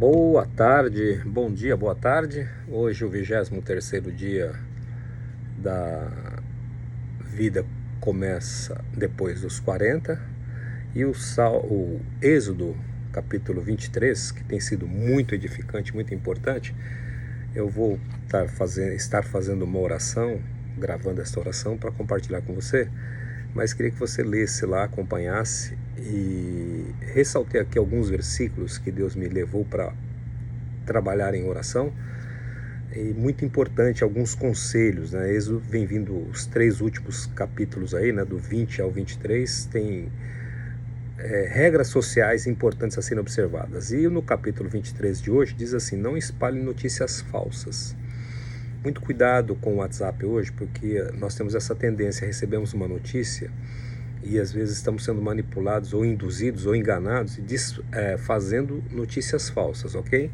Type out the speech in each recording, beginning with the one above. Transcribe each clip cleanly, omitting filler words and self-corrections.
Boa tarde, bom dia, boa tarde. Hoje o 23º dia da vida começa depois dos 40 e o Êxodo capítulo 23, que tem sido muito edificante, muito importante. Eu vou estar fazendo uma oração, gravando esta oração para compartilhar com você, mas queria que você lesse lá, acompanhasse, e ressaltei aqui alguns versículos que Deus me levou para trabalhar em oração, e muito importante alguns conselhos, né? Êxodo vem vindo os 3 últimos capítulos aí, né? Do 20 ao 23, tem regras sociais importantes a serem observadas. E no capítulo 23 de hoje diz assim: não espalhe notícias falsas. Muito cuidado com o WhatsApp hoje, porque nós temos essa tendência, recebemos uma notícia e às vezes estamos sendo manipulados ou induzidos ou enganados fazendo notícias falsas, ok?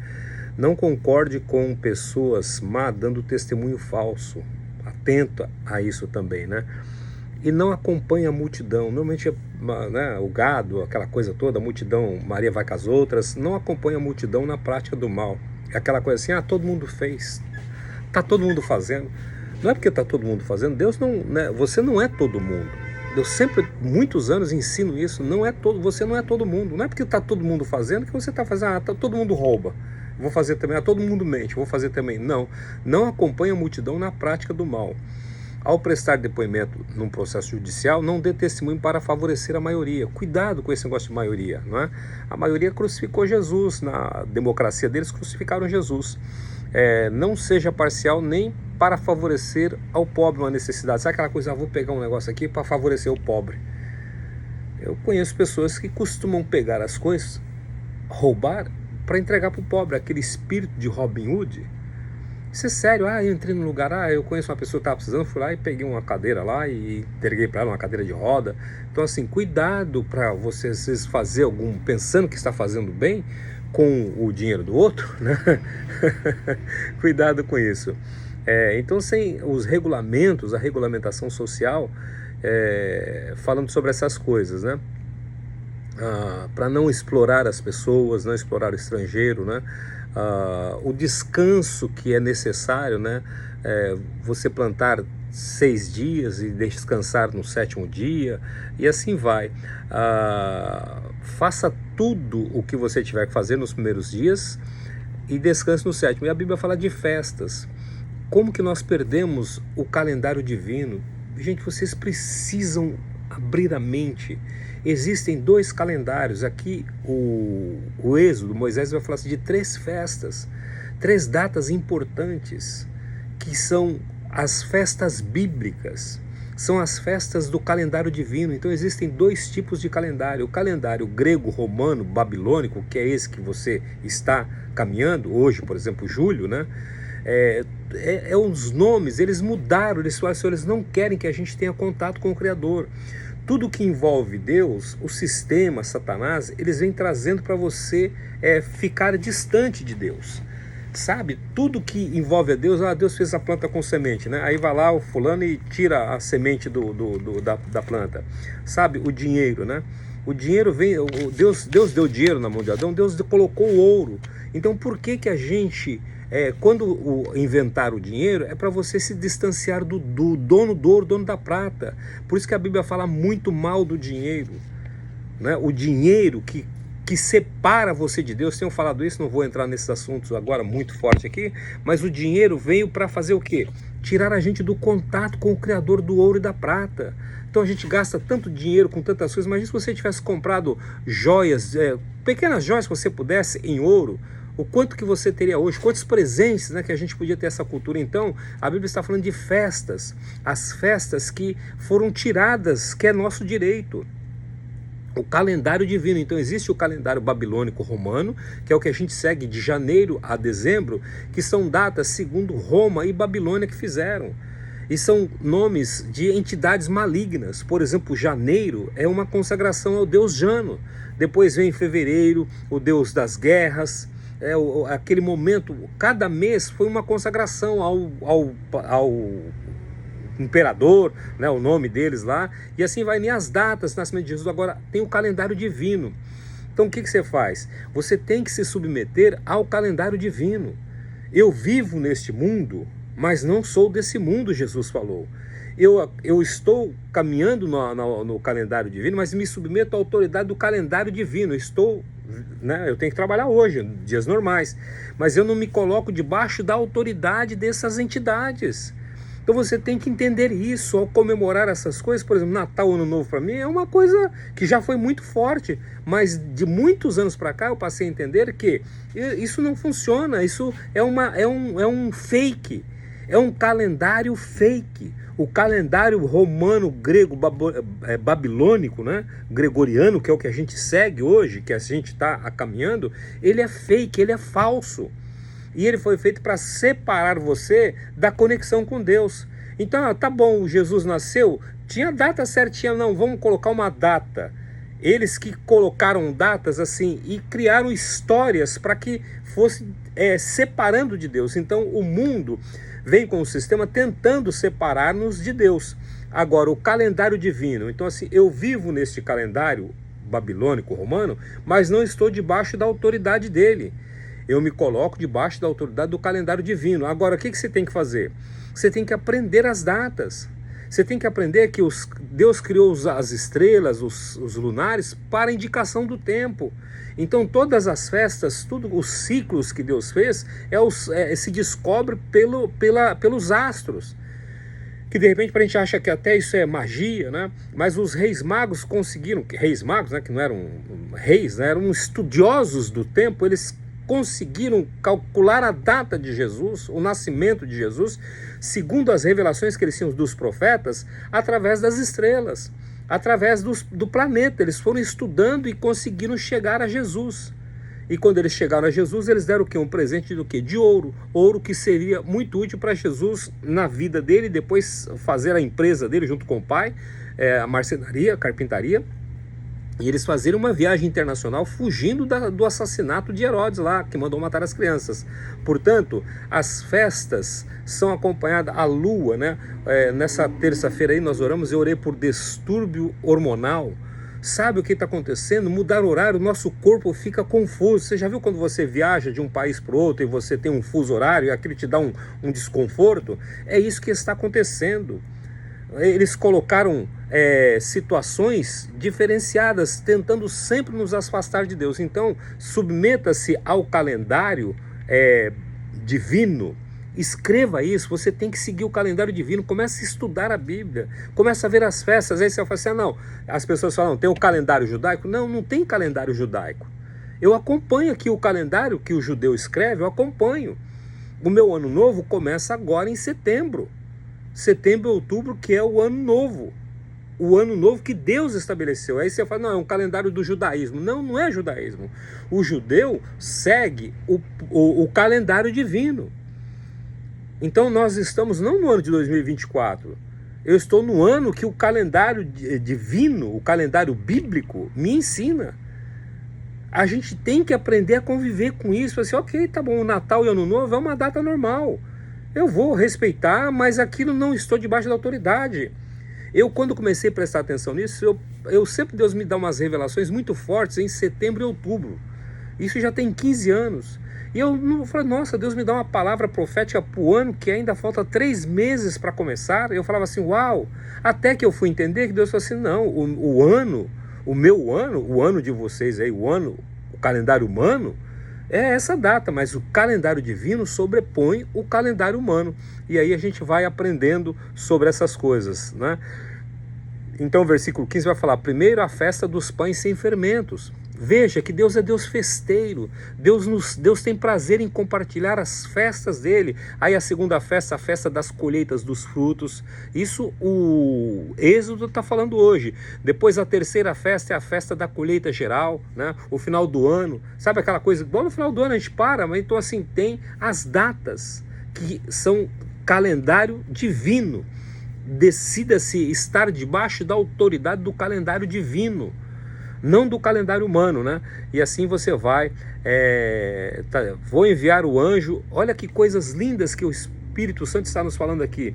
Não concorde com pessoas má dando testemunho falso, atenta a isso também, né? E não acompanhe a multidão. Normalmente, né, o gado, aquela coisa toda, a multidão, Maria vai com as outras, não acompanhe a multidão na prática do mal. É aquela coisa assim: todo mundo fez, tá todo mundo fazendo. Não é porque tá todo mundo fazendo, Deus não, né, você não é todo mundo. Eu sempre, muitos anos, ensino isso: você não é todo mundo. Não é porque tá todo mundo fazendo que você tá fazendo, todo mundo rouba, vou fazer também, todo mundo mente, vou fazer também. Não acompanhe a multidão na prática do mal. Ao prestar depoimento num processo judicial, não dê testemunho para favorecer a maioria. Cuidado com esse negócio de maioria, não é? A maioria crucificou Jesus, na democracia deles crucificaram Jesus. Não seja parcial nem para favorecer ao pobre uma necessidade. Sabe aquela coisa: vou pegar um negócio aqui para favorecer o pobre? Eu conheço pessoas que costumam pegar as coisas, roubar, para entregar para o pobre, aquele espírito de Robin Hood. Isso é sério. Eu entrei num lugar, eu conheço uma pessoa que estava precisando, fui lá e peguei uma cadeira lá e entreguei para ela, uma cadeira de roda. Então assim, cuidado para você às vezes fazer pensando que está fazendo bem com o dinheiro do outro, né? Cuidado com isso. Então, sem os regulamentos, a regulamentação social, falando sobre essas coisas, né? Para não explorar as pessoas, não explorar o estrangeiro, né? O descanso que é necessário, né? Você plantar 6 dias e descansar no 7º dia, e assim vai. Faça tudo o que você tiver que fazer nos primeiros dias e descanse no 7º. E a Bíblia fala de festas. Como que nós perdemos o calendário divino? Gente, vocês precisam abrir a mente. Existem 2 calendários. Aqui o Êxodo, Moisés vai falar assim, de 3 festas, 3 datas importantes, que são as festas bíblicas, são as festas do calendário divino. Então existem 2 tipos de calendário: o calendário grego, romano, babilônico, que é esse que você está caminhando hoje, por exemplo, julho, né? Os nomes, eles mudaram, eles não querem que a gente tenha contato com o Criador. Tudo que envolve Deus, o sistema, Satanás, eles vêm trazendo para você ficar distante de Deus. Sabe, tudo que envolve a Deus, Deus fez a planta com semente, né? Aí vai lá o fulano e tira a semente da planta. Sabe, o dinheiro, né? O dinheiro vem, Deus deu dinheiro na mão de Adão, Deus colocou o ouro. Então por que a gente, quando inventar o dinheiro, é para você se distanciar do dono do ouro, dono da prata. Por isso que a Bíblia fala muito mal do dinheiro, né? O dinheiro que separa você de Deus. Tenho falado isso, não vou entrar nesses assuntos agora muito forte aqui, mas o dinheiro veio para fazer o quê? Tirar a gente do contato com o Criador do ouro e da prata. Então a gente gasta tanto dinheiro com tantas coisas. Imagina se você tivesse comprado joias, pequenas joias que você pudesse em ouro, o quanto que você teria hoje, quantos presentes, né, que a gente podia ter essa cultura. Então a Bíblia está falando de festas, as festas que foram tiradas, que é nosso direito. O calendário divino. Então existe o calendário babilônico romano, que é o que a gente segue de janeiro a dezembro, que são datas segundo Roma e Babilônia que fizeram. E são nomes de entidades malignas. Por exemplo, janeiro é uma consagração ao deus Jano. Depois vem fevereiro, o deus das guerras. Aquele momento, cada mês foi uma consagração ao imperador, né, o nome deles lá, e assim vai, nem as datas do nascimento de Jesus. Agora tem o calendário divino, Então o que você faz? Você tem que se submeter ao calendário divino. Eu vivo neste mundo, mas não sou desse mundo, Jesus falou. Eu estou caminhando no calendário divino, mas me submeto à autoridade do calendário divino. Eu tenho que trabalhar hoje, dias normais, mas eu não me coloco debaixo da autoridade dessas entidades. Então você tem que entender isso ao comemorar essas coisas. Por exemplo, Natal, Ano Novo para mim é uma coisa que já foi muito forte, mas de muitos anos para cá eu passei a entender que isso não funciona, isso é um fake, é um calendário fake. O calendário romano, grego, babilônico, né? Gregoriano, que é o que a gente segue hoje, que a gente está caminhando, ele é fake, ele é falso. E ele foi feito para separar você da conexão com Deus. Então, tá bom, Jesus nasceu, tinha data certinha, não, vamos colocar uma data. Eles que colocaram datas assim e criaram histórias para que fosse separando de Deus. Então, o mundo vem com o sistema tentando separar-nos de Deus. Agora, o calendário divino, então assim, eu vivo neste calendário babilônico, romano, mas não estou debaixo da autoridade dele. Eu me coloco debaixo da autoridade do calendário divino. Agora, o que você tem que fazer? Você tem que aprender as datas. Você tem que aprender que Deus criou as estrelas, os lunares, para indicação do tempo. Então, todas as festas, todos os ciclos que Deus fez, se descobre pelos astros. Que de repente a gente acha que até isso é magia, né? Mas os reis magos conseguiram, reis magos, né, que não eram reis, né, eram estudiosos do tempo, eles conseguiram calcular a data de Jesus, o nascimento de Jesus, segundo as revelações que eles tinham dos profetas, através das estrelas, através do planeta. Eles foram estudando e conseguiram chegar a Jesus. E quando eles chegaram a Jesus, eles deram o quê? Um presente do quê? De ouro. Ouro que seria muito útil para Jesus na vida dele, depois fazer a empresa dele junto com o pai, a marcenaria, a carpintaria. E eles faziam uma viagem internacional fugindo do assassinato de Herodes lá, que mandou matar as crianças. Portanto, as festas são acompanhadas, a lua, né? Nessa terça-feira aí nós oramos, eu orei por distúrbio hormonal. Sabe o que está acontecendo? Mudar o horário, o nosso corpo fica confuso. Você já viu quando você viaja de um país para o outro e você tem um fuso horário e aquilo te dá um desconforto? É isso que está acontecendo. Eles colocaram situações diferenciadas, tentando sempre nos afastar de Deus. Então, submeta-se ao calendário divino. Escreva isso, você tem que seguir o calendário divino, comece a estudar a Bíblia, comece a ver as festas. Aí você vai falar assim, não, as pessoas falam, tem o calendário judaico? Não, não tem calendário judaico. Eu acompanho aqui o calendário que o judeu escreve, eu acompanho. O meu ano novo começa agora em setembro. Setembro e outubro, que é o ano novo. O ano novo que Deus estabeleceu. Aí você fala, não, é um calendário do judaísmo. Não, não é judaísmo. O judeu segue o calendário divino. Então nós estamos não no ano de 2024, eu estou no ano que o calendário divino, o calendário bíblico me ensina. A gente tem que aprender a conviver com isso, assim, ok, tá bom, o Natal e o Ano Novo é uma data normal, eu vou respeitar, mas aquilo não estou debaixo da autoridade. Eu, quando comecei a prestar atenção nisso, eu sempre, Deus me dá umas revelações muito fortes em setembro e outubro, isso já tem 15 anos. E eu falei, nossa, Deus me dá uma palavra profética para o ano que ainda falta 3 meses para começar. Eu falava assim, uau, até que eu fui entender que Deus falou assim, não, o ano, o meu ano, o ano de vocês aí, o calendário humano, é essa data, mas o calendário divino sobrepõe o calendário humano. E aí a gente vai aprendendo sobre essas coisas, né? Então o versículo 15 vai falar, primeiro a festa dos pães sem fermentos. Veja que Deus é Deus festeiro, Deus tem prazer em compartilhar as festas dele. Aí a segunda festa, a festa das colheitas dos frutos, isso o Êxodo está falando hoje. Depois a terceira festa é a festa da colheita geral, né? O final do ano, sabe aquela coisa, bom, no final do ano a gente para, mas então assim, tem as datas que são calendário divino. Decida-se estar debaixo da autoridade do calendário divino, não do calendário humano, né? E assim você vai, vou enviar o anjo, olha que coisas lindas que o Espírito Santo está nos falando aqui.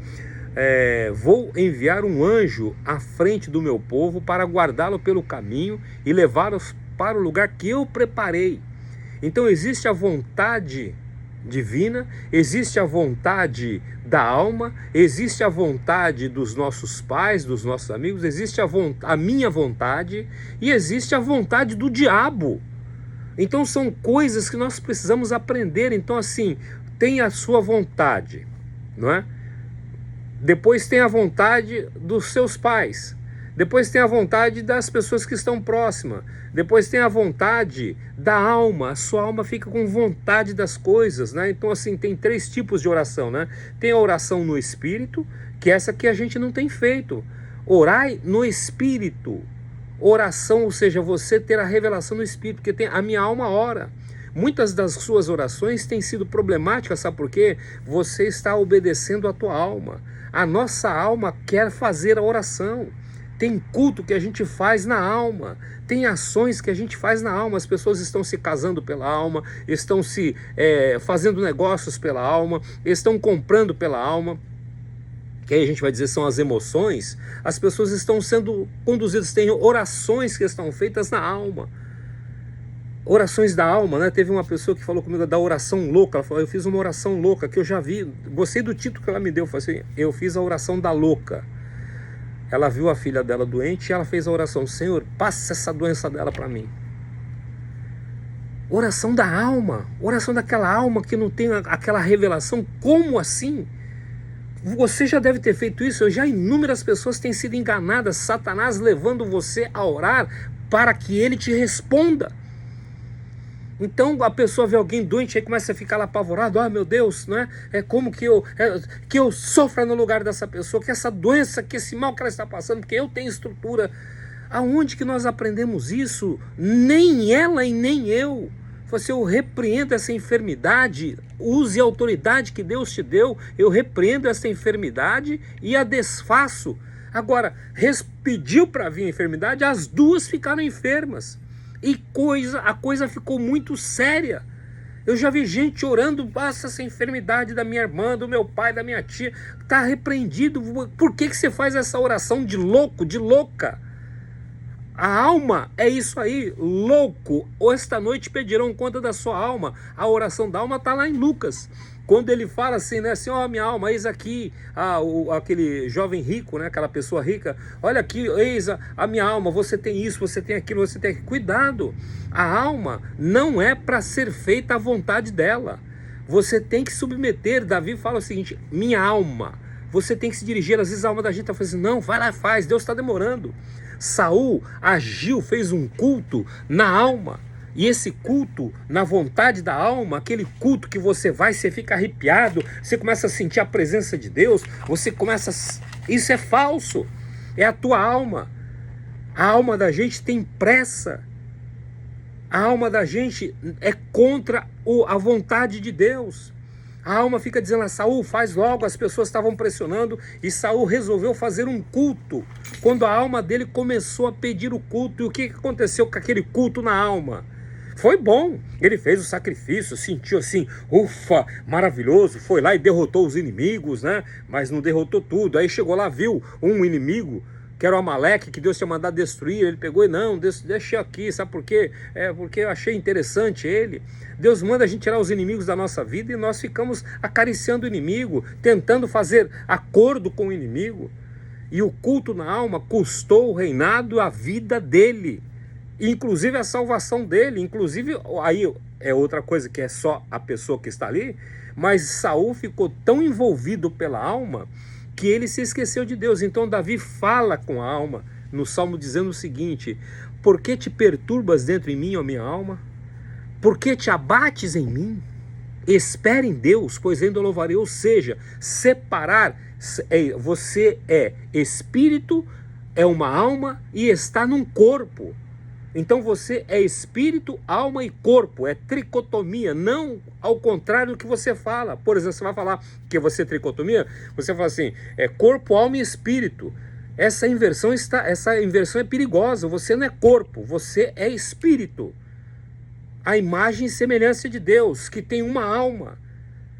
Vou enviar um anjo à frente do meu povo para guardá-lo pelo caminho e levá-los para o lugar que eu preparei. Então existe a vontade divina, existe a vontade da alma, existe a vontade dos nossos pais, dos nossos amigos, existe a minha vontade e existe a vontade do diabo. Então são coisas que nós precisamos aprender. Então assim, tem a sua vontade, não é? Depois tem a vontade dos seus pais. Depois tem a vontade das pessoas que estão próximas. Depois tem a vontade da alma. A sua alma fica com vontade das coisas, né? Então assim, tem 3 tipos de oração, né? Tem a oração no Espírito, que essa que a gente não tem feito. Orai no Espírito. Oração, ou seja, você ter a revelação no Espírito, porque tem a minha alma ora. Muitas das suas orações têm sido problemáticas, sabe por quê? Você está obedecendo a tua alma. A nossa alma quer fazer a oração. Tem culto que a gente faz na alma, tem ações que a gente faz na alma. As pessoas estão se casando pela alma, estão se fazendo negócios pela alma, estão comprando pela alma, que aí a gente vai dizer são as emoções. As pessoas estão sendo conduzidas, tem orações que estão feitas na alma. Orações da alma, né? Teve uma pessoa que falou comigo da oração louca. Ela falou, eu fiz uma oração louca, que eu já vi, gostei do título que ela me deu. Eu falei assim, eu fiz a oração da louca. Ela viu a filha dela doente e ela fez a oração, Senhor, passa essa doença dela para mim. Oração da alma, oração daquela alma que não tem aquela revelação. Como assim? Você já deve ter feito isso. Já inúmeras pessoas têm sido enganadas, Satanás levando você a orar para que ele te responda. Então a pessoa vê alguém doente e começa a ficar lá apavorado, meu Deus, não é? Como que eu sofra no lugar dessa pessoa, que essa doença, que esse mal que ela está passando, porque eu tenho estrutura. Aonde que nós aprendemos isso? Nem ela e nem eu. Se eu repreendo essa enfermidade, use a autoridade que Deus te deu, eu repreendo essa enfermidade e a desfaço. Agora, pediu para vir a enfermidade, as duas ficaram enfermas. E a coisa ficou muito séria. Eu já vi gente orando, passa essa enfermidade da minha irmã, do meu pai, da minha tia, está repreendido. Por que você faz essa oração de louco, de louca? A alma é isso aí, louco. Esta noite pedirão conta da sua alma. A oração da alma está lá em Lucas. Quando ele fala assim, né, assim, minha alma, eis aqui aquele jovem rico, né, aquela pessoa rica, olha aqui, eis a minha alma, você tem isso, você tem aquilo, você tem aquilo. Cuidado, a alma não é para ser feita à vontade dela. Você tem que submeter. Davi fala o seguinte, minha alma, você tem que se dirigir. Às vezes a alma da gente está falando assim, não, vai lá, faz, Deus está demorando. Saul agiu, fez um culto na alma. E esse culto na vontade da alma, aquele culto que você fica arrepiado, você começa a sentir a presença de Deus, isso é falso, é a tua alma. A alma da gente tem pressa, a alma da gente é contra a vontade de Deus. A alma fica dizendo, Saul, faz logo, as pessoas estavam pressionando, e Saul resolveu fazer um culto. Quando a alma dele começou a pedir o culto, e o que aconteceu com aquele culto na alma? Foi bom, ele fez o sacrifício, sentiu assim, ufa, maravilhoso, foi lá e derrotou os inimigos, né? Mas não derrotou tudo. Aí chegou lá, viu um inimigo, que era o Amaleque, que Deus tinha mandado destruir. Ele pegou e não, deixa aqui, sabe por quê? Porque eu achei interessante ele. Deus manda a gente tirar os inimigos da nossa vida e nós ficamos acariciando o inimigo, tentando fazer acordo com o inimigo. E o culto na alma custou o reinado, a vida dele, inclusive a salvação dele. Inclusive, aí é outra coisa que é só a pessoa que está ali, mas Saul ficou tão envolvido pela alma que ele se esqueceu de Deus. Então Davi fala com a alma no Salmo dizendo o seguinte, por que te perturbas dentro em mim, ó minha alma? Por que te abates em mim? Espere em Deus, pois ainda o louvarei. Ou seja, separar, você é espírito, é uma alma e está num corpo. Então você é espírito, alma e corpo, é tricotomia, não ao contrário do que você fala. Por exemplo, você vai falar que você é tricotomia, você fala assim, corpo, alma e espírito. Essa inversão é perigosa, você não é corpo, você é espírito. A imagem e semelhança de Deus, que tem uma alma.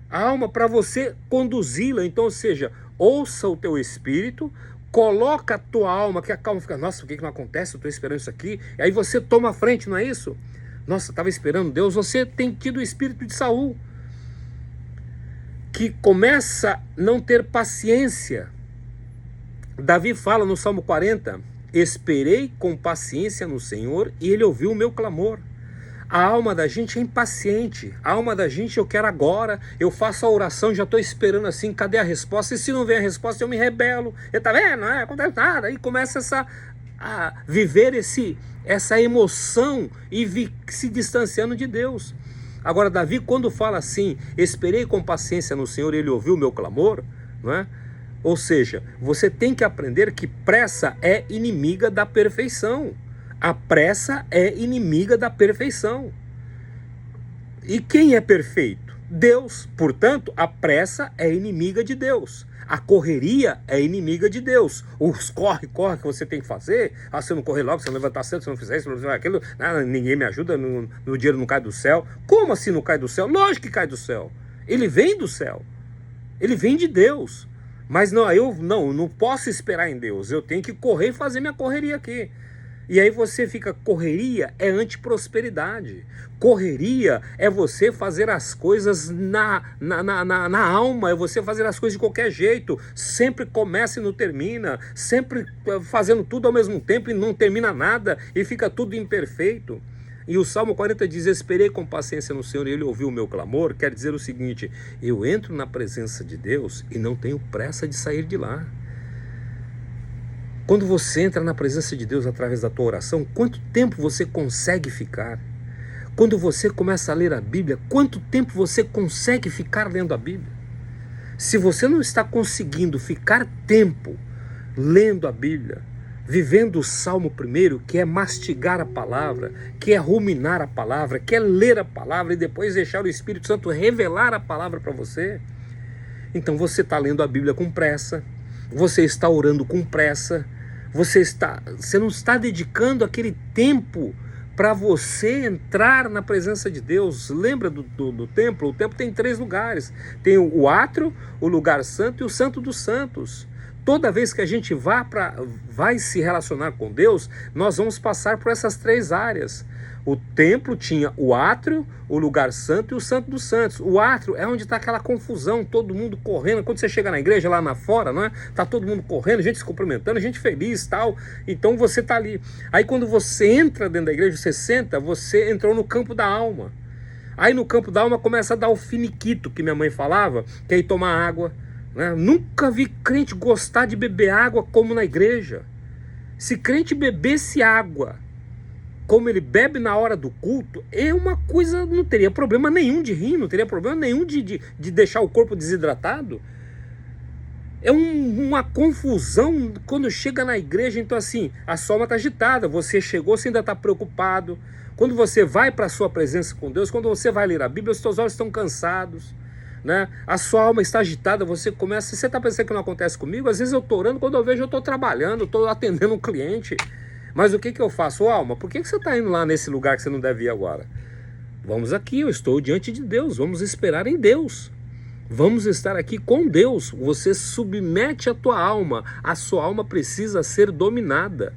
A alma para você conduzi-la, então, ou seja, ouça o teu espírito, coloca a tua alma, que a calma fica, nossa, o que não acontece? Eu estou esperando isso aqui. E aí você toma a frente, não é isso? Nossa, estava esperando Deus. Você tem tido o espírito de Saul, que começa a não ter paciência. Davi fala no Salmo 40, esperei com paciência no Senhor e Ele ouviu o meu clamor. A alma da gente é impaciente, a alma da gente eu quero agora, eu faço a oração, já estou esperando assim, cadê a resposta? E se não vem a resposta eu me rebelo, tá vendo? Não acontece nada, aí começa a viver essa emoção e se distanciando de Deus. Agora Davi, quando fala assim, esperei com paciência no Senhor, Ele ouviu o meu clamor, não é? Ou seja, você tem que aprender que pressa é inimiga da perfeição. A pressa é inimiga da perfeição. E quem é perfeito? Deus. Portanto, a pressa é inimiga de Deus. A correria é inimiga de Deus. Os corre que você tem que fazer. Ah, se eu não correr logo, se eu não levantar cedo, se eu não fizer isso, se eu não fizer aquilo, ninguém me ajuda, no dinheiro não cai do céu. Como assim não cai do céu? Lógico que cai do céu. Ele vem do céu. Ele vem de Deus. Mas eu não posso esperar em Deus. Eu tenho que correr e fazer minha correria aqui. E aí você fica, correria é antiprosperidade. Correria é você fazer as coisas na alma, é você fazer as coisas de qualquer jeito. Sempre começa e não termina, sempre fazendo tudo ao mesmo tempo e não termina nada e fica tudo imperfeito. E o Salmo 40 diz, esperei com paciência no Senhor e Ele ouviu o meu clamor. Quer dizer o seguinte, eu entro na presença de Deus e não tenho pressa de sair de lá. Quando você entra na presença de Deus através da tua oração, quanto tempo você consegue ficar? Quando você começa a ler a Bíblia, quanto tempo você consegue ficar lendo a Bíblia? Se você não está conseguindo ficar tempo lendo a Bíblia, vivendo o Salmo primeiro, que é mastigar a palavra, que é ruminar a palavra, que é ler a palavra e depois deixar o Espírito Santo revelar a palavra para você, então você está lendo a Bíblia com pressa, você está orando com pressa, você não está dedicando aquele tempo para você entrar na presença de Deus. Lembra do templo? O templo tem 3 lugares. Tem o átrio, o lugar santo e o santo dos santos. Toda vez que a gente vai se relacionar com Deus, nós vamos passar por essas 3 áreas. O templo tinha o átrio, o lugar santo e o santo dos santos. O átrio é onde está aquela confusão, todo mundo correndo. Quando você chega na igreja lá fora, não é? Tá todo mundo correndo, gente se cumprimentando, gente feliz, tal. Então você está ali. Aí quando você entra dentro da igreja, você senta, você entrou no campo da alma. Aí no campo da alma começa a dar o finiquito que minha mãe falava, que é ir tomar água, né? Nunca vi crente gostar de beber água como na igreja. Se crente bebesse água como ele bebe na hora do culto, é uma coisa, não teria problema nenhum de rir, não teria problema nenhum de deixar o corpo desidratado. É uma confusão quando chega na igreja. Então assim, a sua alma está agitada, você chegou, você ainda está preocupado. Quando você vai para a sua presença com Deus, quando você vai ler a Bíblia, os seus olhos estão cansados, né? A sua alma está agitada, você está pensando que não acontece comigo? Às vezes eu estou orando, quando eu vejo eu estou trabalhando, estou atendendo um cliente. Mas o que eu faço? Alma, por que você está indo lá nesse lugar que você não deve ir agora? Vamos aqui, eu estou diante de Deus, vamos esperar em Deus. Vamos estar aqui com Deus. Você submete a tua alma, a sua alma precisa ser dominada.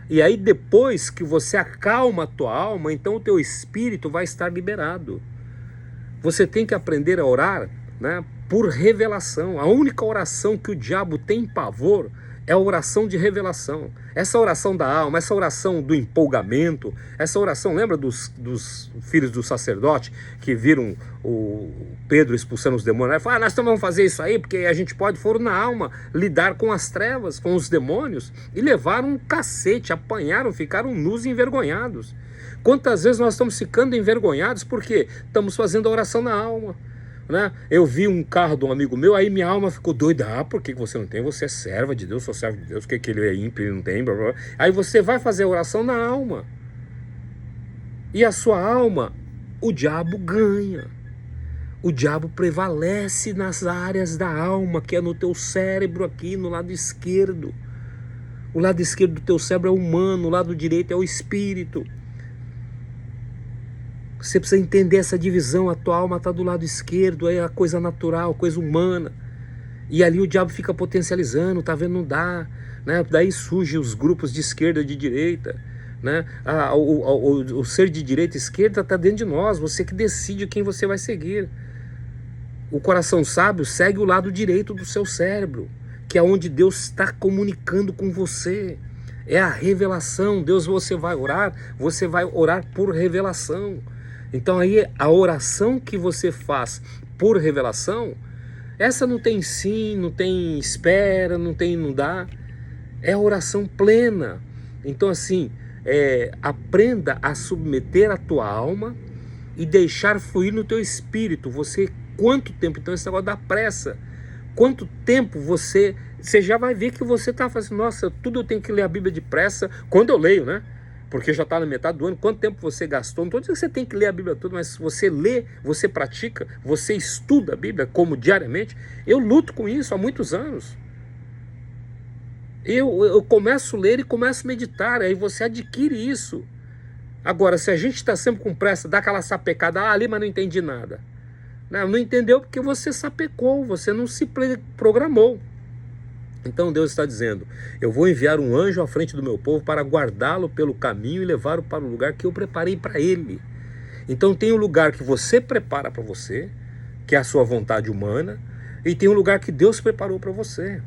E aí depois que você acalma a tua alma, então o teu espírito vai estar liberado. Você tem que aprender a orar, né, por revelação. A única oração que o diabo tem pavor é a oração de revelação. Essa oração da alma, essa oração do empolgamento, essa oração, lembra dos filhos do sacerdote que viram o Pedro expulsando os demônios? Falaram, nós vamos fazer isso aí porque a gente pode, foram na alma, lidar com as trevas, com os demônios, e levaram um cacete, apanharam, ficaram nus e envergonhados. Quantas vezes nós estamos ficando envergonhados porque estamos fazendo a oração na alma, né? Eu vi um carro de um amigo meu, aí minha alma ficou doida. Por que você não tem? Você é serva de Deus, sou servo de Deus, que ele é ímpio, ele não tem, blá, blá. Aí você vai fazer a oração na alma, e a sua alma, o diabo ganha. O diabo prevalece nas áreas da alma, que é no teu cérebro aqui, no lado esquerdo. O lado esquerdo do teu cérebro é humano, o lado direito é o espírito. Você precisa entender essa divisão. A tua alma está do lado esquerdo, é a coisa natural, a coisa humana. E ali o diabo fica potencializando, tá vendo, não dá, né? Daí surgem os grupos de esquerda e de direita, né? O ser de direita e esquerda está dentro de nós, você que decide quem você vai seguir. O coração sábio segue o lado direito do seu cérebro, que é onde Deus está comunicando com você. É a revelação. Deus, você vai orar por revelação. Então aí a oração que você faz por revelação, essa não tem sim, não tem espera, não dá. É a oração plena. Então assim, aprenda a submeter a tua alma e deixar fluir no teu espírito. Quanto tempo, então esse negócio da pressa, quanto tempo você já vai ver que você está fazendo, nossa, tudo eu tenho que ler a Bíblia depressa, quando eu leio, né? Porque já está na metade do ano, quanto tempo você gastou, não estou dizendo que você tem que ler a Bíblia toda, mas você lê, você pratica, você estuda a Bíblia como diariamente. Eu luto com isso há muitos anos. Eu começo a ler e começo a meditar, aí você adquire isso. Agora, se a gente está sempre com pressa, dá aquela sapecada, ali, mas não entendi nada. Não entendeu porque você sapecou, você não se programou. Então Deus está dizendo, eu vou enviar um anjo à frente do meu povo para guardá-lo pelo caminho e levá-lo para o lugar que eu preparei para ele. Então tem um lugar que você prepara para você, que é a sua vontade humana, e tem um lugar que Deus preparou para você.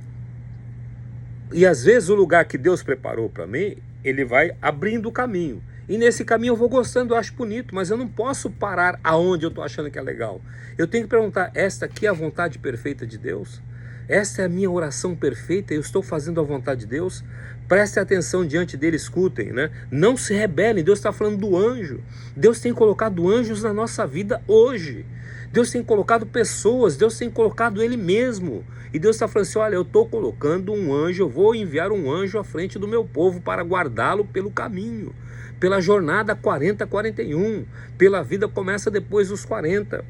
E às vezes o lugar que Deus preparou para mim, ele vai abrindo o caminho. E nesse caminho eu vou gostando, eu acho bonito, mas eu não posso parar aonde eu estou achando que é legal. Eu tenho que perguntar, esta aqui é a vontade perfeita de Deus? Esta é a minha oração perfeita, eu estou fazendo a vontade de Deus? Prestem atenção diante dele, escutem, né? Não se rebelem, Deus está falando do anjo. Deus tem colocado anjos na nossa vida hoje. Deus tem colocado pessoas, Deus tem colocado Ele mesmo. E Deus está falando assim, olha, eu estou colocando um anjo, eu vou enviar um anjo à frente do meu povo para guardá-lo pelo caminho. Pela jornada 40-41, pela vida começa depois dos 40.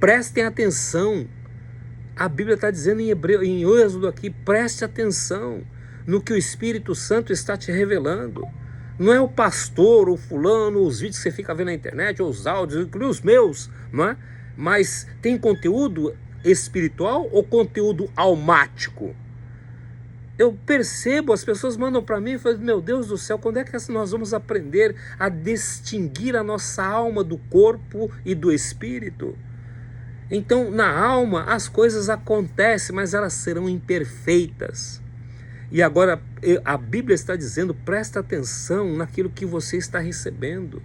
Prestem atenção. A Bíblia está dizendo em Êxodo aqui, preste atenção no que o Espírito Santo está te revelando. Não é o pastor, o fulano, os vídeos que você fica vendo na internet, ou os áudios, inclusive os meus, não é? Mas tem conteúdo espiritual ou conteúdo almático? Eu percebo, as pessoas mandam para mim e falam, meu Deus do céu, quando é que nós vamos aprender a distinguir a nossa alma do corpo e do espírito? Então, na alma, as coisas acontecem, mas elas serão imperfeitas. E agora, a Bíblia está dizendo, presta atenção naquilo que você está recebendo.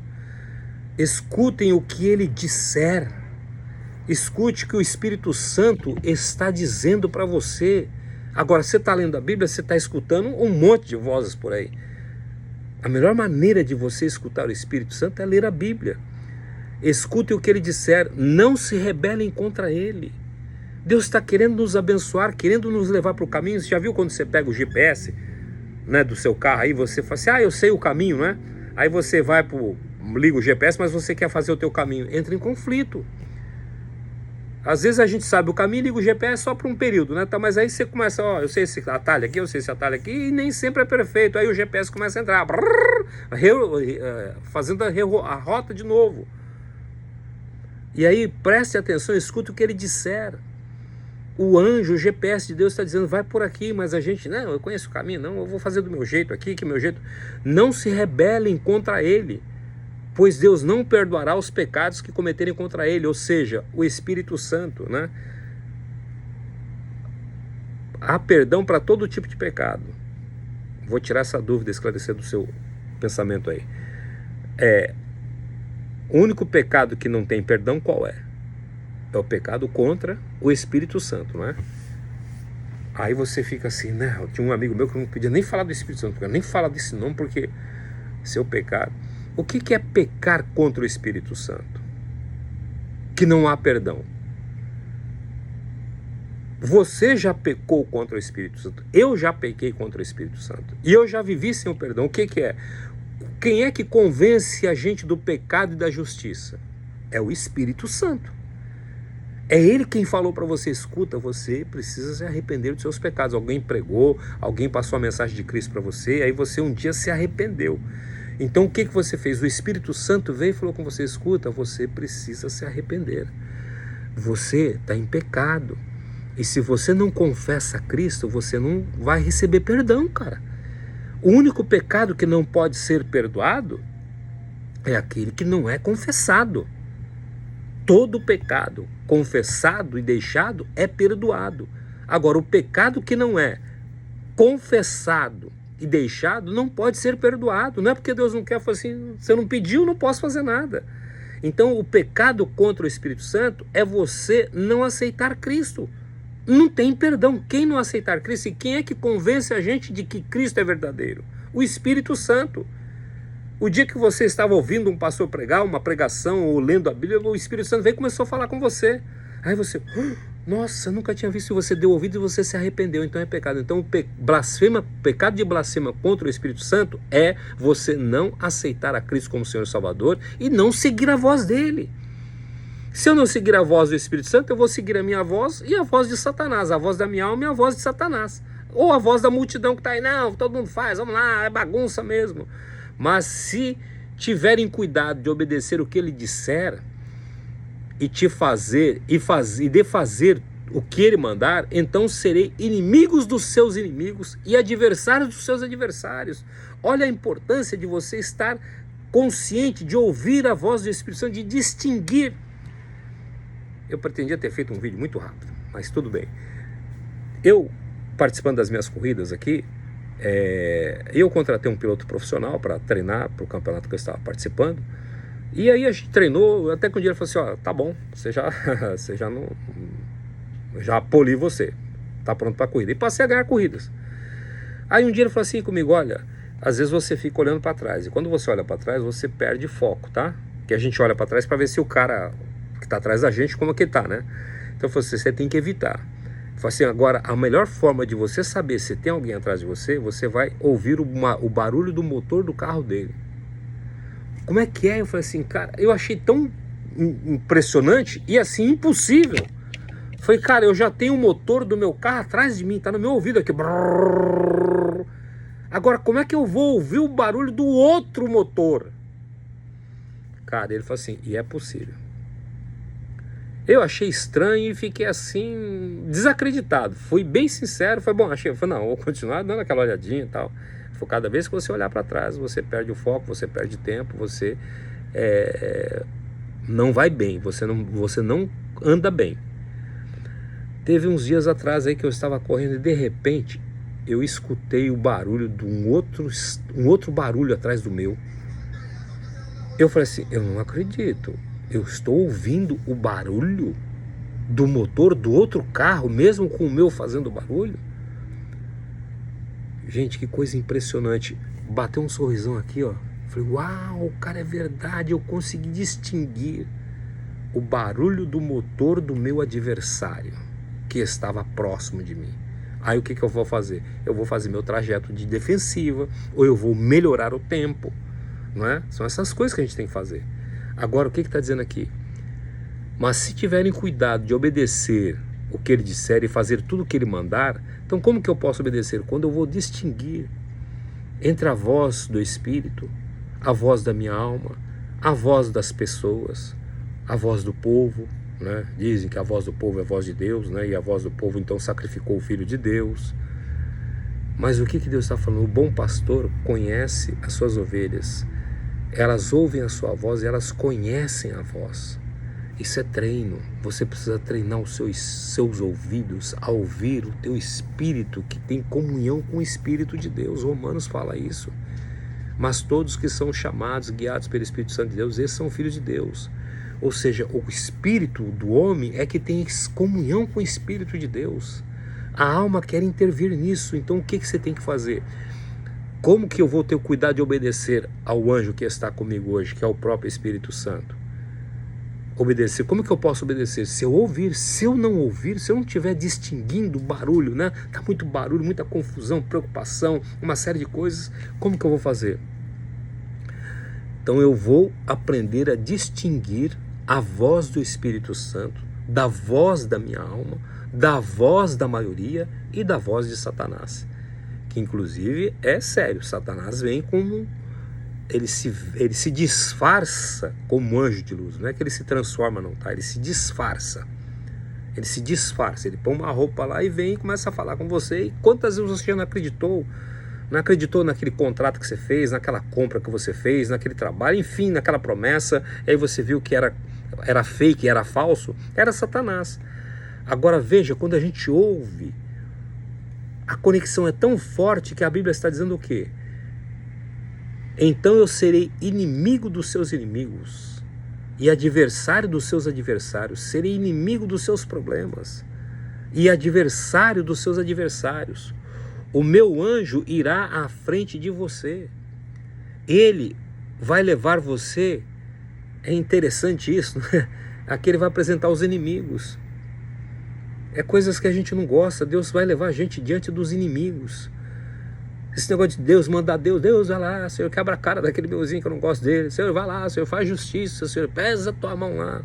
Escutem o que ele disser. Escute o que o Espírito Santo está dizendo para você. Agora, você está lendo a Bíblia, você está escutando um monte de vozes por aí. A melhor maneira de você escutar o Espírito Santo é ler a Bíblia. Escute o que ele disser, não se rebelem contra ele. Deus está querendo nos abençoar, querendo nos levar para o caminho. Você já viu quando você pega o GPS, né, do seu carro, aí você fala assim, eu sei o caminho, né? Aí você vai liga o GPS, mas você quer fazer o teu caminho. Entra em conflito. Às vezes a gente sabe o caminho e liga o GPS só por um período, né? Tá, mas aí você começa, eu sei esse atalho aqui, eu sei esse atalho aqui, e nem sempre é perfeito. Aí o GPS começa a entrar, fazendo a rota de novo. E aí preste atenção, escuta o que ele disser. O anjo, o GPS de Deus está dizendo, vai por aqui, mas a gente, não, eu conheço o caminho, não, eu vou fazer do meu jeito aqui, que meu jeito. Não se rebelem contra ele, pois Deus não perdoará os pecados que cometerem contra ele, ou seja, o Espírito Santo, né? Há perdão para todo tipo de pecado. Vou tirar essa dúvida, esclarecer do seu pensamento aí. O único pecado que não tem perdão, qual é? É o pecado contra o Espírito Santo, não é? Aí você fica assim, né? Eu tinha um amigo meu que não podia nem falar do Espírito Santo, porque nem falar desse nome, porque seu pecado. O que é pecar contra o Espírito Santo? Que não há perdão. Você já pecou contra o Espírito Santo. Eu já pequei contra o Espírito Santo. E eu já vivi sem o perdão. O que é? Quem é que convence a gente do pecado e da justiça? É o Espírito Santo. É Ele quem falou para você, escuta, você precisa se arrepender dos seus pecados. Alguém pregou, alguém passou a mensagem de Cristo para você, aí você um dia se arrependeu. Então o que você fez? O Espírito Santo veio e falou com você, escuta, você precisa se arrepender. Você está em pecado. E se você não confessa a Cristo, você não vai receber perdão, cara. O único pecado que não pode ser perdoado é aquele que não é confessado. Todo pecado confessado e deixado é perdoado. Agora, o pecado que não é confessado e deixado não pode ser perdoado. Não é porque Deus não quer, falar assim, você não pediu, não posso fazer nada. Então, o pecado contra o Espírito Santo é você não aceitar Cristo. Não tem perdão. Quem não aceitar Cristo, e quem é que convence a gente de que Cristo é verdadeiro? O Espírito Santo. O dia que você estava ouvindo um pastor pregar, uma pregação, ou lendo a Bíblia, o Espírito Santo veio e começou a falar com você. Aí você, nossa, eu nunca tinha visto, você deu ouvido e você se arrependeu, então é pecado. Então o pecado de blasfema contra o Espírito Santo é você não aceitar a Cristo como Senhor e Salvador e não seguir a voz dele. Se eu não seguir a voz do Espírito Santo, eu vou seguir a minha voz e a voz de Satanás, a voz da minha alma e a voz de Satanás. Ou a voz da multidão que está aí, não, todo mundo faz, vamos lá, é bagunça mesmo. Mas se tiverem cuidado de obedecer o que ele disser e de fazer o que ele mandar, então serei inimigos dos seus inimigos e adversários dos seus adversários. Olha a importância de você estar consciente, de ouvir a voz do Espírito Santo, de distinguir. Eu pretendia ter feito um vídeo muito rápido, mas tudo bem. Eu, participando das minhas corridas aqui, eu contratei um piloto profissional para treinar para o campeonato que eu estava participando. E aí a gente treinou, até que um dia ele falou assim, ó, tá bom, você já não... Já poli você, tá pronto para corrida. E passei a ganhar corridas. Aí um dia ele falou assim comigo, olha, às vezes você fica olhando para trás, e quando você olha para trás, você perde foco, tá? Que a gente olha para trás para ver se o cara que tá atrás da gente, como é que tá, né? Então eu falei assim, você tem que evitar. Eu falei assim, agora, a melhor forma de você saber se tem alguém atrás de você, você vai ouvir o barulho do motor do carro dele. Como é que é? Eu falei assim, cara, eu achei tão impressionante e assim impossível. Falei, cara, eu já tenho o motor do meu carro atrás de mim, tá no meu ouvido aqui. Brrr. Agora, como é que eu vou ouvir o barulho do outro motor? Cara, ele falou assim, e é possível. Eu achei estranho e fiquei assim, desacreditado. Fui bem sincero, foi bom, falei, não, vou continuar dando aquela olhadinha e tal. Foi cada vez que você olhar para trás, você perde o foco, você perde tempo, você não vai bem, você não anda bem. Teve uns dias atrás aí que eu estava correndo e de repente eu escutei o barulho de um outro barulho atrás do meu. Eu falei assim, eu não acredito, eu estou ouvindo o barulho do motor do outro carro, mesmo com o meu fazendo barulho. Gente, que coisa impressionante. Bateu um sorrisão aqui, ó. Falei, uau, cara, é verdade, eu consegui distinguir o barulho do motor do meu adversário que estava próximo de mim. Aí o que eu vou fazer? Eu vou fazer meu trajeto de defensiva, ou eu vou melhorar o tempo, não é? São essas coisas que a gente tem que fazer. Agora, o que está dizendo aqui? Mas se tiverem cuidado de obedecer o que ele disser e fazer tudo o que ele mandar, então como que eu posso obedecer? Quando eu vou distinguir entre a voz do Espírito, a voz da minha alma, a voz das pessoas, a voz do povo, né? Dizem que a voz do povo é a voz de Deus, né? E a voz do povo então sacrificou o Filho de Deus. Mas o que Deus está falando? O bom pastor conhece as suas ovelhas, elas ouvem a sua voz e elas conhecem a voz. Isso é treino. Você precisa treinar os seus ouvidos a ouvir o teu espírito que tem comunhão com o Espírito de Deus. Romanos fala isso. Mas todos que são chamados, guiados pelo Espírito Santo de Deus, esses são filhos de Deus. Ou seja, o espírito do homem é que tem comunhão com o Espírito de Deus. A alma quer intervir nisso. Então o que você tem que fazer? Como que eu vou ter o cuidado de obedecer ao anjo que está comigo hoje, que é o próprio Espírito Santo? Obedecer, como que eu posso obedecer? Se eu ouvir, se eu não ouvir, se eu não estiver distinguindo o barulho, né? Tá muito barulho, muita confusão, preocupação, uma série de coisas, como que eu vou fazer? Então eu vou aprender a distinguir a voz do Espírito Santo, da voz da minha alma, da voz da maioria e da voz de Satanás. Que inclusive é sério, Satanás vem como... Ele se disfarça como anjo de luz, não é que ele se transforma não, tá? Ele se disfarça. Ele se disfarça, ele põe uma roupa lá e vem e começa a falar com você. E quantas vezes você já não acreditou? Não acreditou naquele contrato que você fez, naquela compra que você fez, naquele trabalho, enfim, naquela promessa. E aí você viu que era fake, era falso. Era Satanás. Agora veja, quando a gente ouve, a conexão é tão forte que a Bíblia está dizendo o quê? Então eu serei inimigo dos seus inimigos e adversário dos seus adversários. Serei inimigo dos seus problemas e adversário dos seus adversários. O meu anjo irá à frente de você. Ele vai levar você. É interessante isso, né? Aqui ele vai apresentar os inimigos. É coisas que a gente não gosta. Deus vai levar a gente diante dos inimigos. Esse negócio de Deus, mandar Deus vai lá, Senhor, quebra a cara daquele meuzinho que eu não gosto dele. Senhor, vai lá, Senhor, faz justiça, Senhor, pesa a tua mão lá.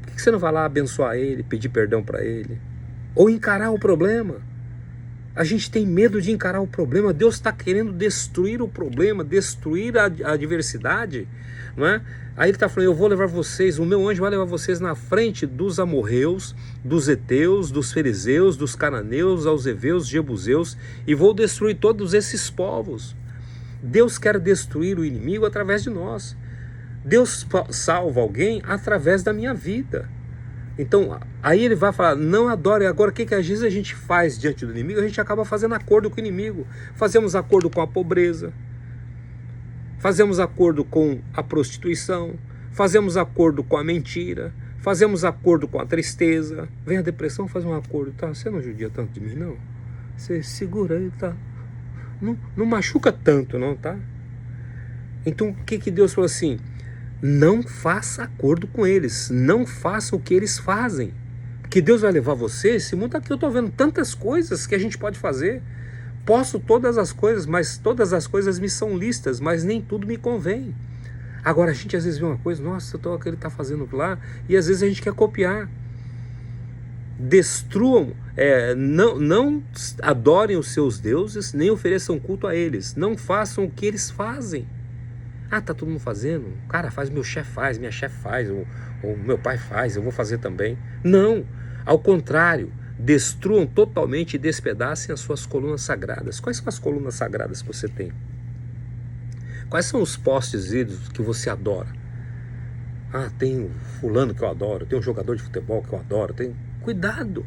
Por que você não vai lá abençoar ele, pedir perdão para ele? Ou encarar o problema? A gente tem medo de encarar o problema. Deus está querendo destruir o problema, destruir a adversidade, não é? Aí ele está falando, eu vou levar vocês, o meu anjo vai levar vocês na frente dos amorreus, dos heteus, dos fariseus, dos cananeus, aos heveus, jebuseus, e vou destruir todos esses povos. Deus quer destruir o inimigo através de nós. Deus salva alguém através da minha vida. Então, aí ele vai falar, não adore. Agora, o que às vezes a gente faz diante do inimigo? A gente acaba fazendo acordo com o inimigo. Fazemos acordo com a pobreza. Fazemos acordo com a prostituição. Fazemos acordo com a mentira. Fazemos acordo com a tristeza. Vem a depressão, faz um acordo. Tá? Você não judia tanto de mim, não? Você segura aí, tá? Não machuca tanto, não, tá? Então, o que Deus falou assim? Não faça acordo com eles, não faça o que eles fazem, porque Deus vai levar você. Esse mundo aqui eu estou vendo tantas coisas que a gente pode fazer, posso todas as coisas, mas todas as coisas me são listas, mas nem tudo me convém. Agora a gente às vezes vê uma coisa, nossa, o que ele está fazendo lá, e às vezes a gente quer copiar. Destruam, não adorem os seus deuses, nem ofereçam culto a eles, não façam o que eles fazem. Ah, tá todo mundo fazendo? Cara, faz, meu chefe faz, minha chefe faz, ou meu pai faz, eu vou fazer também. Não, ao contrário, destruam totalmente e despedacem as suas colunas sagradas. Quais são as colunas sagradas que você tem? Quais são os postes ídolos que você adora? Ah, tem o fulano que eu adoro, tem um jogador de futebol que eu adoro, tem... Cuidado,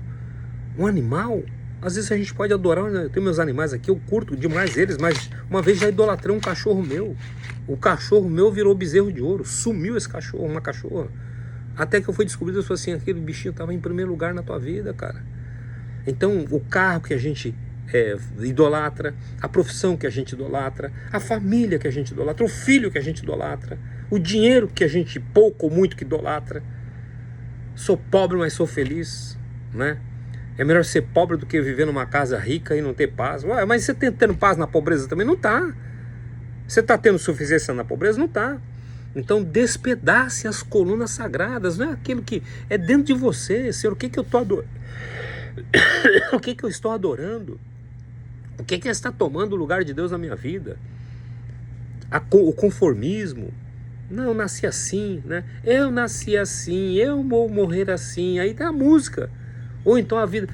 um animal... Às vezes a gente pode adorar, né? Eu tenho meus animais aqui, eu curto demais eles, mas uma vez já idolatrei um cachorro meu. O cachorro meu virou bezerro de ouro, sumiu esse cachorro, uma cachorra. Até que eu fui descobrir, eu falei assim, aquele bichinho estava em primeiro lugar na tua vida, cara. Então, o carro que a gente idolatra, a profissão que a gente idolatra, a família que a gente idolatra, o filho que a gente idolatra, o dinheiro que a gente pouco ou muito que idolatra. Sou pobre, mas sou feliz, né? É melhor ser pobre do que viver numa casa rica e não ter paz. Ué, mas você está tendo paz na pobreza também? Não está. Você está tendo suficiência na pobreza? Não está. Então despedace as colunas sagradas. Não é aquilo que é dentro de você. Senhor, o que eu estou adorando? O que eu estou adorando? O que está tomando o lugar de Deus na minha vida? O conformismo. Não, eu nasci assim, né? Eu nasci assim, eu vou morrer assim. Aí tá a música. Ou então a vida,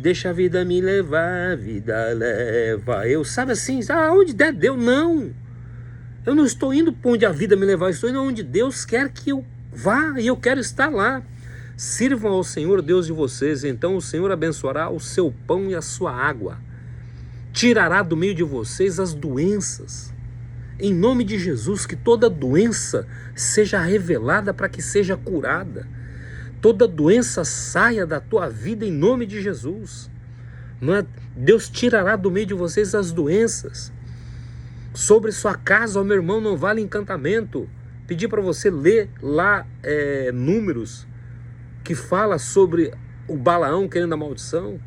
deixa a vida me levar, a vida leva. Eu, sabe assim, aonde der Deus, não. Eu não estou indo para onde a vida me levar, eu estou indo onde Deus quer que eu vá e eu quero estar lá. Sirvam ao Senhor Deus de vocês, então o Senhor abençoará o seu pão e a sua água. Tirará do meio de vocês as doenças. Em nome de Jesus, que toda doença seja revelada para que seja curada. Toda doença saia da tua vida em nome de Jesus. Não é? Deus tirará do meio de vocês as doenças. Sobre sua casa, ó meu irmão, não vale encantamento. Pedi para você ler lá Números, que fala sobre o Balaão querendo a maldição.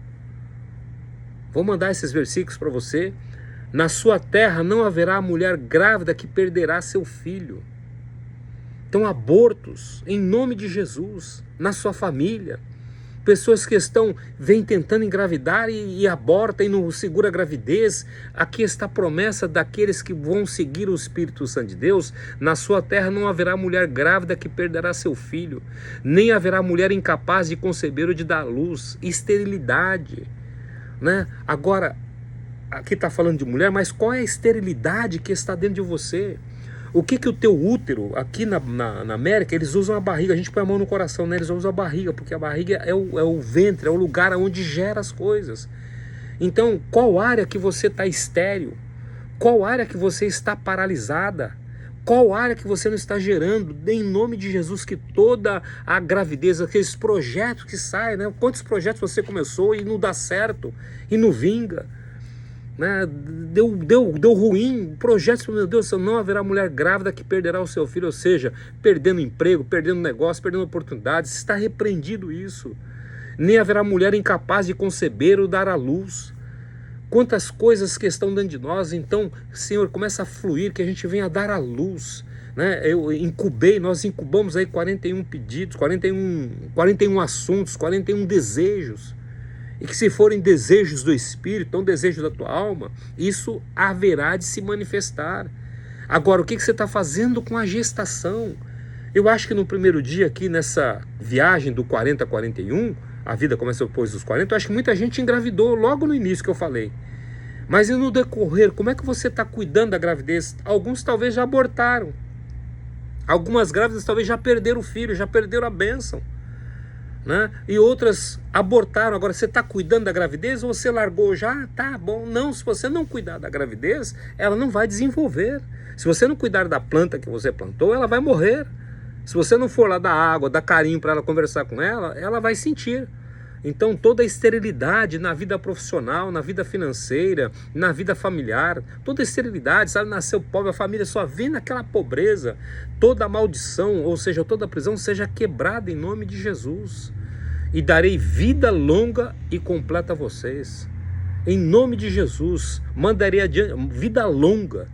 Vou mandar esses versículos para você. Na sua terra não haverá mulher grávida que perderá seu filho. Então, abortos, em nome de Jesus, na sua família. pessoas que vêm tentando engravidar e abortam e não segura a gravidez. Aqui está a promessa daqueles que vão seguir o Espírito Santo de Deus. Na sua terra não haverá mulher grávida que perderá seu filho, nem haverá mulher incapaz de conceber ou de dar à luz. Esterilidade, né? Agora, aqui está falando de mulher, mas qual é a esterilidade que está dentro de você? O que o teu útero, aqui na América, eles usam a barriga, a gente põe a mão no coração, né? Eles usam a barriga, porque a barriga é o ventre, é o lugar onde gera as coisas. Então, qual área que você está estéril? Qual área que você está paralisada? Qual área que você não está gerando? Em nome de Jesus, que toda a gravidez, aqueles projetos que saem, né? Quantos projetos você começou e não dá certo, e não vinga, né? Deu ruim, projetos, meu Deus, não haverá mulher grávida que perderá o seu filho, ou seja, perdendo emprego, perdendo negócio, perdendo oportunidades, está repreendido isso. Nem haverá mulher incapaz de conceber ou dar à luz. Quantas coisas que estão dentro de nós. Então, Senhor, começa a fluir, que a gente venha dar à luz, né? Nós incubamos aí 41 pedidos, 41 assuntos, 41 desejos. E que se forem desejos do Espírito, não desejos da tua alma, isso haverá de se manifestar. Agora, o que você está fazendo com a gestação? Eu acho que no primeiro dia aqui, nessa viagem do 40 a 41, a vida começa depois dos 40, eu acho que muita gente engravidou logo no início que eu falei. Mas e no decorrer, como é que você está cuidando da gravidez? Alguns talvez já abortaram. Algumas grávidas talvez já perderam o filho, já perderam a bênção, né? E outras abortaram. Agora, você está cuidando da gravidez ou você largou já? Tá bom. Não, se você não cuidar da gravidez, ela não vai desenvolver. Se você não cuidar da planta que você plantou, ela vai morrer. Se você não for lá dar água, dar carinho para ela, conversar com ela, ela vai sentir. Então, toda a esterilidade na vida profissional, na vida financeira, na vida familiar, toda a esterilidade, sabe, nasceu pobre, a família só vê naquela pobreza, toda a maldição, ou seja, toda a prisão, seja quebrada em nome de Jesus. E darei vida longa e completa a vocês. Em nome de Jesus, mandarei adiante, vida longa.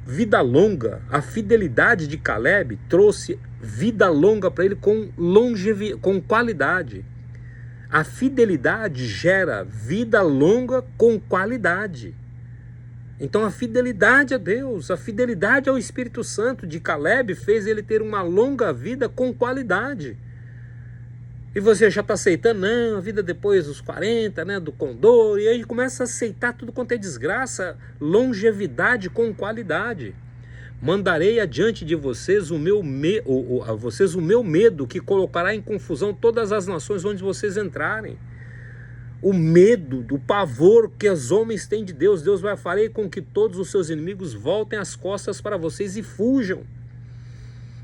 Vida longa, a fidelidade de Caleb trouxe vida longa para ele com qualidade. A fidelidade gera vida longa com qualidade. Então a fidelidade a Deus, a fidelidade ao Espírito Santo de Caleb fez ele ter uma longa vida com qualidade. E você já está aceitando, não, a vida depois dos 40, né, do condor, e aí começa a aceitar tudo quanto é desgraça, longevidade com qualidade. Mandarei adiante de vocês o meu medo, que colocará em confusão todas as nações onde vocês entrarem. O medo, do pavor que os homens têm de Deus. Deus vai farei com que todos os seus inimigos voltem as costas para vocês e fujam.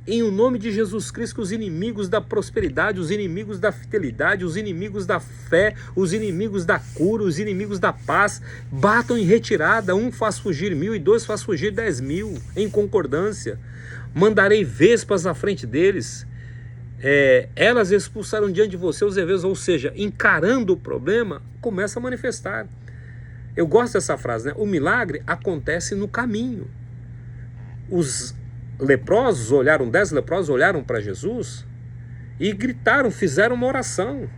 Em o nome de Jesus Cristo, os inimigos da prosperidade, os inimigos da fidelidade, os inimigos da fé, os inimigos da cura, os inimigos da paz, batam em retirada. Um faz fugir 1000 e 2 faz fugir 10.000, em concordância. Mandarei vespas à frente deles, elas expulsaram diante de você os heveus, ou seja, encarando o problema, começa a manifestar. Eu gosto dessa frase, né? O milagre acontece no caminho. Os leprosos olharam, 10 leprosos olharam para Jesus e gritaram, fizeram uma oração: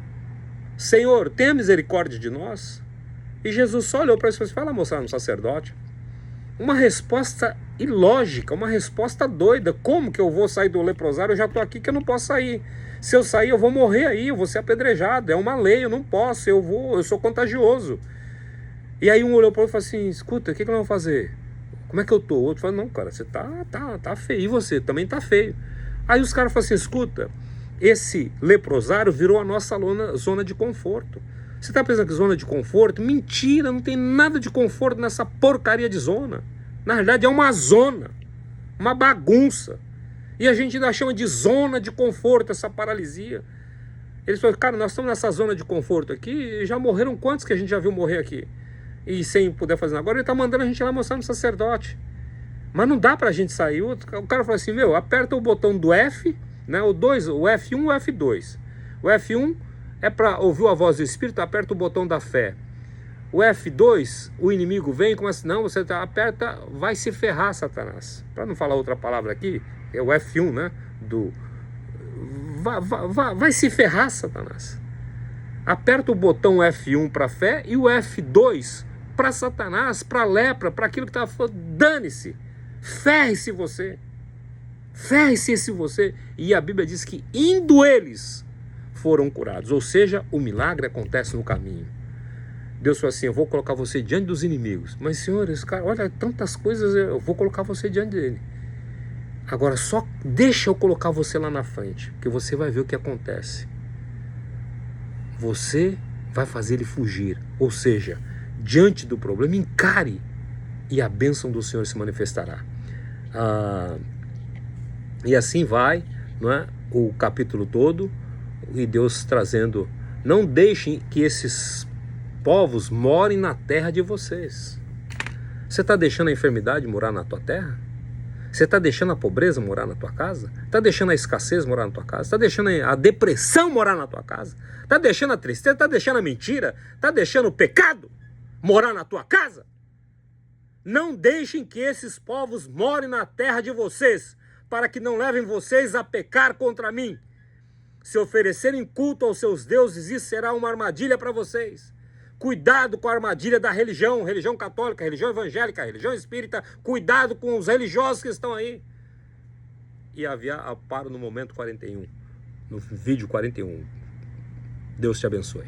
Senhor, tenha misericórdia de nós. E Jesus só olhou para eles e falou: vai lá mostrar no sacerdote. Uma resposta ilógica, uma resposta doida. Como que eu vou sair do leprosário? Eu já estou aqui que eu não posso sair. Se eu sair eu vou morrer aí, eu vou ser apedrejado, é uma lei, eu não posso, eu sou contagioso. E aí um olhou para o outro e falou assim: escuta, o que nós vamos fazer? Como é que eu tô? O outro falou: não, cara, você tá feio. E você também tá feio. Aí os caras falaram assim: escuta, esse leprosário virou a nossa zona de conforto. Você tá pensando que zona de conforto? Mentira, não tem nada de conforto nessa porcaria de zona. Na verdade é uma zona, uma bagunça. E a gente ainda chama de zona de conforto essa paralisia. Eles falaram: cara, nós estamos nessa zona de conforto aqui, e já morreram quantos que a gente já viu morrer aqui? E sem poder fazer nada. Agora ele está mandando a gente ir lá mostrar no sacerdote. Mas não dá para a gente sair. O cara falou assim: meu, aperta o botão do F, né, o F1 e o F2. O F1 é para ouvir a voz do Espírito, aperta o botão da fé. O F2, o inimigo vem e começa: não, você aperta, vai se ferrar, Satanás. Para não falar outra palavra aqui, é o F1, né, vai se ferrar, Satanás. Aperta o botão F1 para fé e o F2 para Satanás, para lepra, para aquilo que estava falando. Dane-se. Ferre-se você. Ferre-se você. E a Bíblia diz que indo eles foram curados. Ou seja, o milagre acontece no caminho. Deus falou assim, eu vou colocar você diante dos inimigos. Mas senhores, cara, olha, tantas coisas, eu vou colocar você diante dele. Agora só deixa eu colocar você lá na frente, que você vai ver o que acontece. Você vai fazer ele fugir. Ou seja, diante do problema, encare e a bênção do Senhor se manifestará. E assim vai, não é? O capítulo todo, e Deus trazendo, não deixem que esses povos morem na terra de vocês. Você está deixando a enfermidade morar na tua terra? Você está deixando a pobreza morar na tua casa? Está deixando a escassez morar na tua casa? Está deixando a depressão morar na tua casa? Está deixando a tristeza? Está deixando a mentira? Está deixando o pecado morar na tua casa? Não deixem que esses povos morem na terra de vocês, para que não levem vocês a pecar contra mim. Se oferecerem culto aos seus deuses, isso será uma armadilha para vocês. Cuidado com a armadilha da religião, religião católica, religião evangélica, religião espírita. Cuidado com os religiosos que estão aí. E paro no momento 41, no vídeo 41. Deus te abençoe.